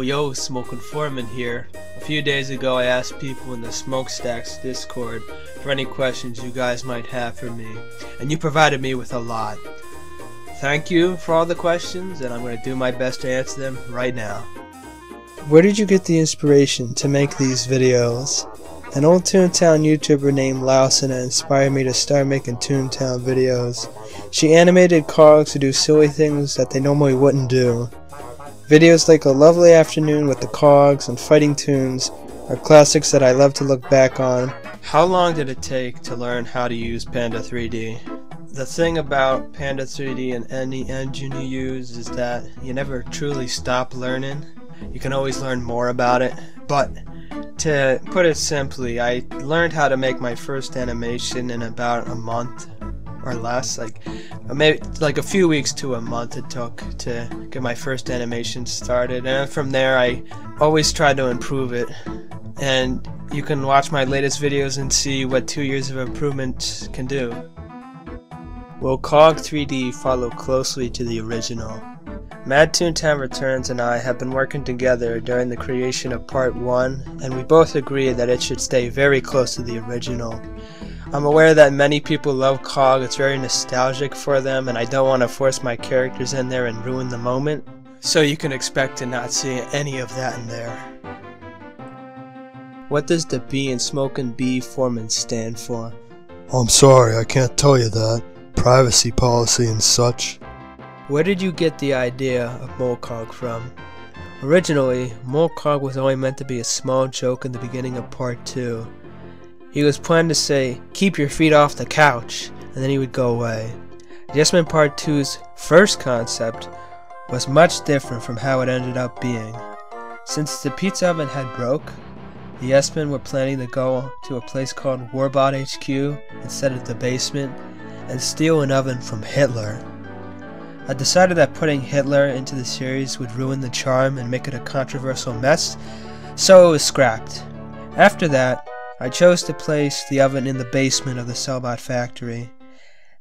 Yo, Smokin Foreman here. A few days ago I asked people in the Smokestacks Discord for any questions you guys might have for me, and you provided me with a lot. Thank you for all the questions, and I'm going to do my best to answer them right now. Where did you get the inspiration to make these videos? An old Toontown YouTuber named Lausina inspired me to start making Toontown videos. She animated cogs to do silly things that they normally wouldn't do. Videos like A Lovely Afternoon with the Cogs and Fighting Tunes are classics that I love to look back on. How long did it take to learn how to use Panda 3D? The thing about Panda 3D and any engine you use is that you never truly stop learning. You can always learn more about it. But to put it simply, I learned how to make my first animation in about a month or less, maybe a few weeks to a month it took to get my first animation started, and from there I always try to improve it. And you can watch my latest videos and see what 2 years of improvement can do. Will Cog 3D follow closely to the original? Mad Toontown Returns and I have been working together during the creation of Part 1, and we both agree that it should stay very close to the original. I'm aware that many people love Cog, it's very nostalgic for them, and I don't want to force my characters in there and ruin the moment, so you can expect to not see any of that in there. What does the B in Smokin Foreman stand for? I'm sorry, I can't tell you that. Privacy policy and such. Where did you get the idea of Molcog from? Originally, Molcog was only meant to be a small joke in the beginning of Part 2. He was planned to say, "Keep your feet off the couch," and then he would go away. Adjustment Part 2's first concept was much different from how it ended up being. Since the pizza oven had broke, the Yes-Men were planning to go to a place called Warbot HQ instead of the basement and steal an oven from Hitler. I decided that putting Hitler into the series would ruin the charm and make it a controversial mess, so it was scrapped. After that, I chose to place the oven in the basement of the Cellbot factory.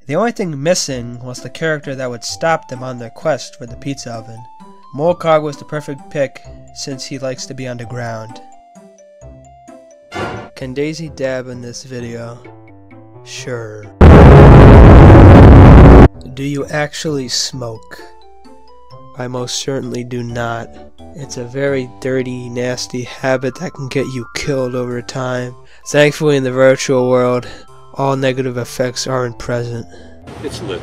The only thing missing was the character that would stop them on their quest for the pizza oven. Molcog was the perfect pick since he likes to be underground. Can Daisy dab in this video? Sure. Do you actually smoke? I most certainly do not. It's a very dirty, nasty habit that can get you killed over time. Thankfully in the virtual world, all negative effects aren't present. It's lit.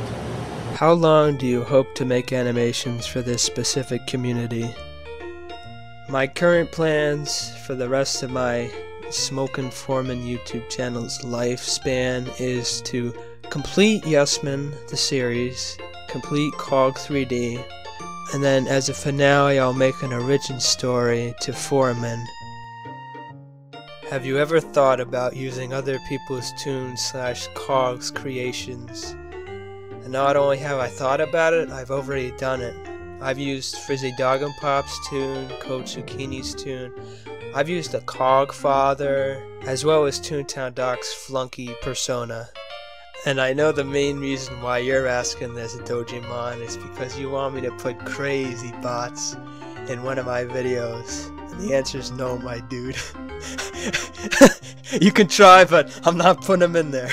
How long do you hope to make animations for this specific community? My current plans for the rest of my Smokin Foreman YouTube channel's lifespan is to complete Yes-Men, the series, complete Cog 3D, and then as a finale I'll make an origin story to Foreman. Have you ever thought about using other people's Toon/Cogs creations? And not only have I thought about it, I've already done it. I've used Frizzy Dog and Pop's tune, Coach Zucchini's tune. I've used the Cog Father, as well as Toontown Doc's Flunky persona. And I know the main reason why you're asking this, Dojimon, is because you want me to put crazy bots in one of my videos. And the answer is no, my dude. You can try, but I'm not putting them in there.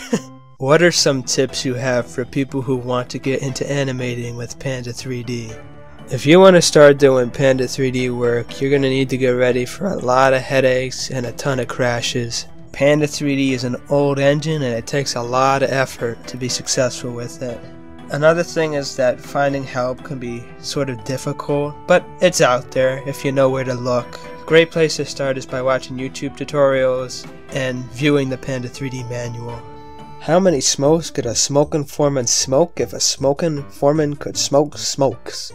What are some tips you have for people who want to get into animating with Panda 3D? If you want to start doing Panda 3D work, you're going to need to get ready for a lot of headaches and a ton of crashes. Panda 3D is an old engine and it takes a lot of effort to be successful with it. Another thing is that finding help can be sort of difficult, but it's out there if you know where to look. A great place to start is by watching YouTube tutorials and viewing the Panda 3D manual. How many smokes could a Smokin Foreman smoke if a Smokin Foreman could smoke smokes?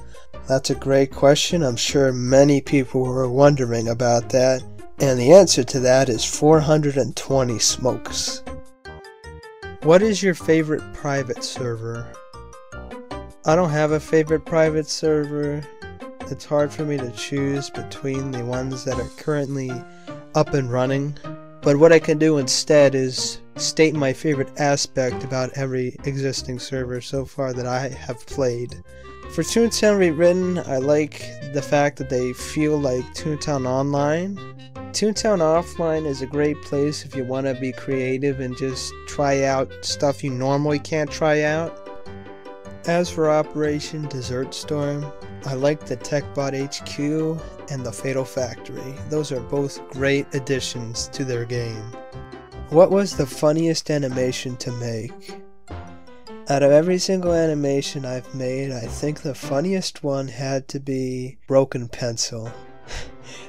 That's a great question. I'm sure many people were wondering about that. And the answer to that is 420 smokes. What is your favorite private server? I don't have a favorite private server. It's hard for me to choose between the ones that are currently up and running. But what I can do instead is state my favorite aspect about every existing server so far that I have played. For Toontown Rewritten, I like the fact that they feel like Toontown Online. Toontown Offline is a great place if you want to be creative and just try out stuff you normally can't try out. As for Operation Desert Storm, I like the TechBot HQ and the Fatal Factory. Those are both great additions to their game. What was the funniest animation to make? Out of every single animation I've made, I think the funniest one had to be Broken Pencil.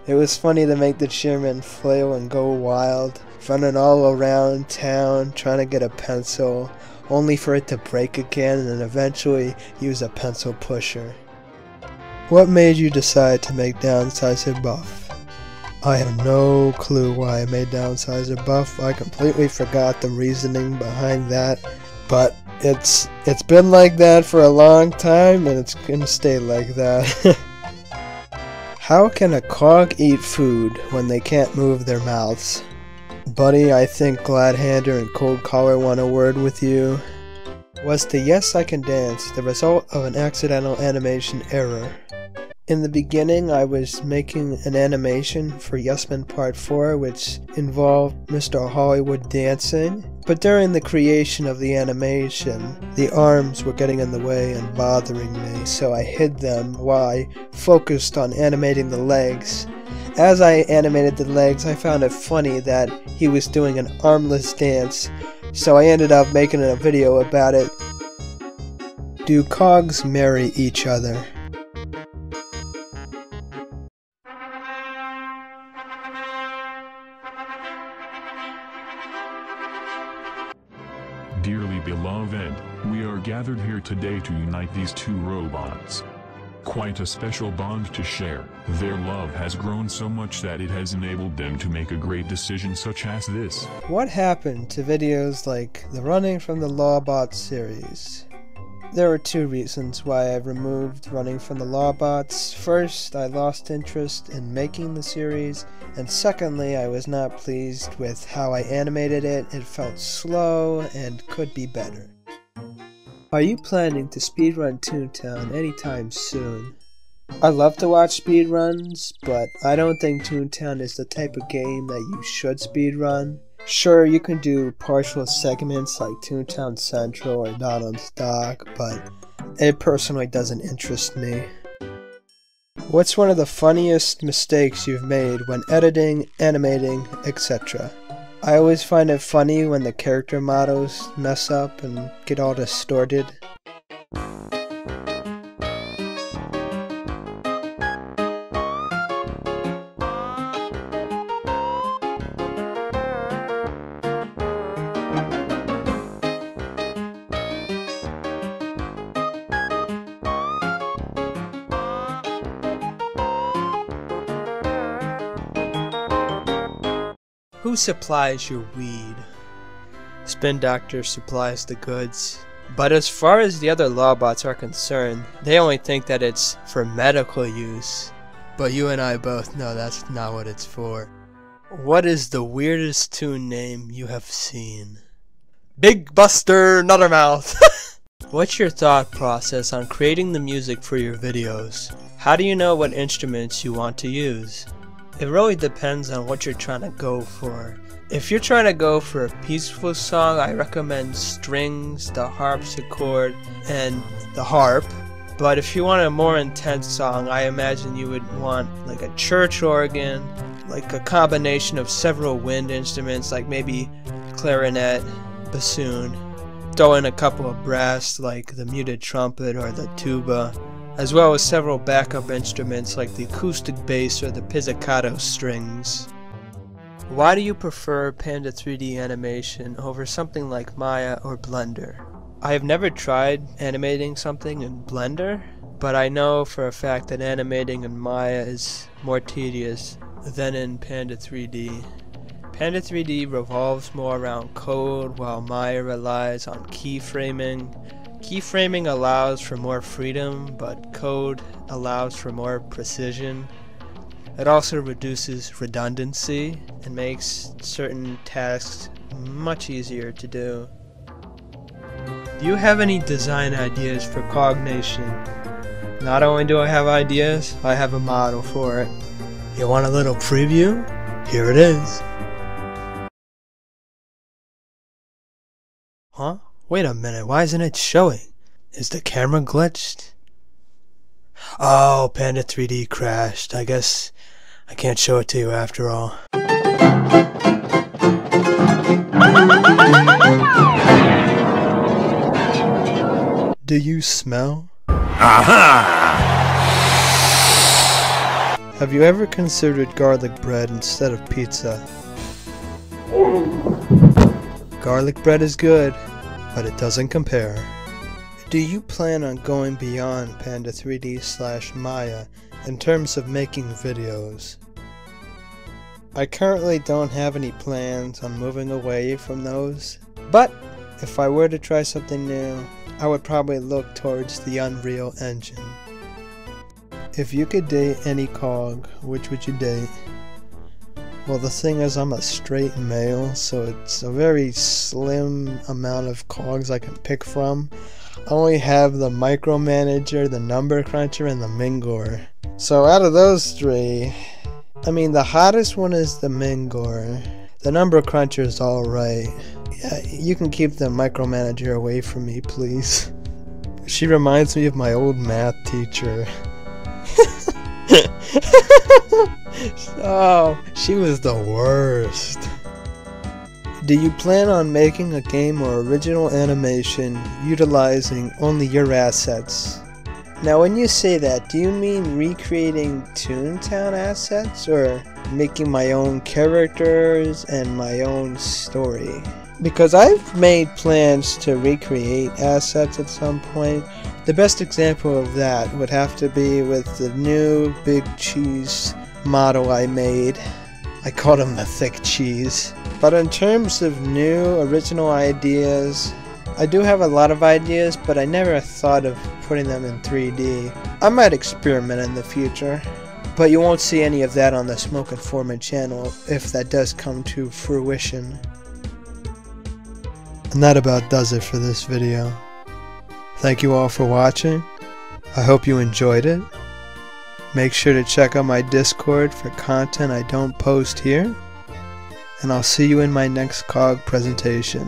It was funny to make the chairman flail and go wild, running all around town trying to get a pencil, only for it to break again and eventually use a pencil pusher. What made you decide to make Downsizer buff? I have no clue why I made Downsizer buff. I completely forgot the reasoning behind that, but it's been like that for a long time and it's gonna stay like that. How can a cog eat food when they can't move their mouths? Buddy, I think Gladhander and Cold Collar want a word with you. Was the Yes I Can Dance the result of an accidental animation error? In the beginning, I was making an animation for Yes Men Part 4 which involved Mr. Hollywood dancing, but during the creation of the animation, the arms were getting in the way and bothering me, so I hid them while I focused on animating the legs. As I animated the legs, I found it funny that he was doing an armless dance, so I ended up making a video about it. Do cogs marry each other? Dearly beloved, we are gathered here today to unite these two robots. Quite a special bond to share. Their love has grown so much that it has enabled them to make a great decision such as this. What happened to videos like the Running from the Lawbots series? There were two reasons why I removed Running from the Lawbots. First, I lost interest in making the series, and secondly, I was not pleased with how I animated it. It felt slow and could be better. Are you planning to speedrun Toontown anytime soon? I love to watch speedruns, but I don't think Toontown is the type of game that you should speedrun. Sure, you can do partial segments like Toontown Central or Donald's Dock, but it personally doesn't interest me. What's one of the funniest mistakes you've made when editing, animating, etc.? I always find it funny when the character models mess up and get all distorted. Who supplies your weed? Spin Doctor supplies the goods. But as far as the other Lawbots are concerned, they only think that it's for medical use. But you and I both know that's not what it's for. What is the weirdest tune name you have seen? Big Buster Nuttermouth! What's your thought process on creating the music for your videos? How do you know what instruments you want to use? It really depends on what you're trying to go for. If you're trying to go for a peaceful song, I recommend strings, the harpsichord, and the harp. But if you want a more intense song, I imagine you would want like a church organ, like a combination of several wind instruments, like maybe clarinet, bassoon. Throw in a couple of brass, like the muted trumpet or the tuba, as well as several backup instruments like the acoustic bass or the pizzicato strings. Why do you prefer Panda 3D animation over something like Maya or Blender? I have never tried animating something in Blender, but I know for a fact that animating in Maya is more tedious than in Panda 3D. Panda 3D revolves more around code, while Maya relies on keyframing. Keyframing allows for more freedom, but code allows for more precision. It also reduces redundancy and makes certain tasks much easier to do. Do you have any design ideas for Cognation? Not only do I have ideas, I have a model for it. You want a little preview? Here it is. Huh? Wait a minute, why isn't it showing? Is the camera glitched? Oh, Panda 3D crashed. I guess I can't show it to you after all. Do you smell? Aha! Have you ever considered garlic bread instead of pizza? Garlic bread is good, but it doesn't compare. Do you plan on going beyond Panda 3D/Maya in terms of making videos? I currently don't have any plans on moving away from those, but if I were to try something new, I would probably look towards the Unreal Engine. If you could date any cog, which would you date? Well, the thing is, I'm a straight male, so it's a very slim amount of cogs I can pick from. I only have the Micromanager, the Number Cruncher, and the Mingor. So out of those three, I mean, the hottest one is the Mingor. The Number Cruncher is alright. Yeah, you can keep the Micromanager away from me, please. She reminds me of my old math teacher. Oh, she was the worst. Do you plan on making a game or original animation utilizing only your assets? Now when you say that, do you mean recreating Toontown assets or making my own characters and my own story? Because I've made plans to recreate assets at some point. The best example of that would have to be with the new Big Cheese model I made. I called him the Thick Cheese. But in terms of new original ideas, I do have a lot of ideas, but I never thought of putting them in 3D. I might experiment in the future, but you won't see any of that on the Smokin Foreman channel if that does come to fruition. And that about does it for this video. Thank you all for watching. I hope you enjoyed it. Make sure to check out my Discord for content I don't post here. And I'll see you in my next COG presentation.